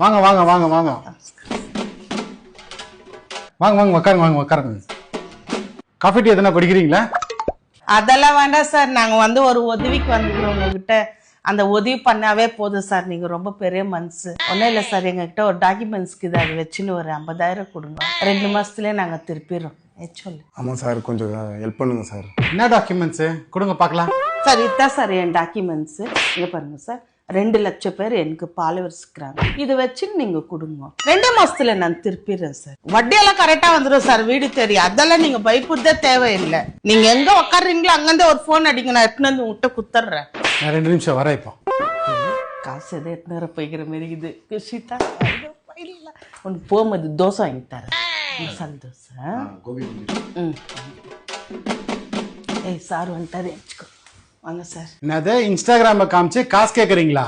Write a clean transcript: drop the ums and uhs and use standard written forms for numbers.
வாங்க வாங்க வாங்க வாங்க வாங்க வாங்க உட்காருங்க உட்காருங்க. காஃபி டீ எதனா குடிக்கிறீங்களா? அதெல்லாம் வேண்டாம் சார். நாங்க ஒரு உதவிக்கு வந்துக்கிறோம் உங்ககிட்ட. அந்த உதவி பண்ணாவே போதும் சார். நீங்க ரொம்ப பெரிய மனசு. ஒன்றும் இல்லை சார், எங்ககிட்ட ஒரு டாக்குமெண்ட்ஸ்க்கு இதை வச்சுன்னு ஒரு 50,000 கொடுங்க. 2 மாசத்துலேயே நாங்கள் திருப்பிடுறோம். சொல்லு. ஆமாம் சார், கொஞ்சம் ஹெல்ப் பண்ணுங்க சார். என்ன டாக்குமெண்ட்ஸு கொடுங்க பார்க்கலாம். சார் இதுதான் சார் என் டாக்குமெண்ட்ஸு. இங்கே பாருங்க சார், 2 லட்சம் பேர் எனக்கு ஃபாலோவர்ஸ் இருக்கிறாங்க. இதை வச்சு நீங்க கொடுங்க. 2 மாசத்துல நான் திருப்பிடுறேன் சார். வட்டியெல்லாம் கரெக்டா வந்துடும் சார். வீடு தெரியும், அதெல்லாம் நீங்க பயப்படுறதே தேவையில்லை. நீங்க எங்க உட்காடுறீங்களோ அங்கிருந்து ஒரு போன் அடிங்க, நான் எடுத்துன்னு வந்து உங்கள்கிட்ட குத்துறேன். நான் 2 நிமிஷம் வரேன். இப்போ காசு எதை எடுத்துன்னு போய்க்கிற மாரி இது குஷிதா ஒன்று போகும்போது தோசை வாங்கி தரேன். மசாலா தோசை. ஏய் சார் வந்துட்டாரு, வாங்க சார். என்னது இன்ஸ்டாகிராம காமிச்சு காசு கேட்குறீங்களா?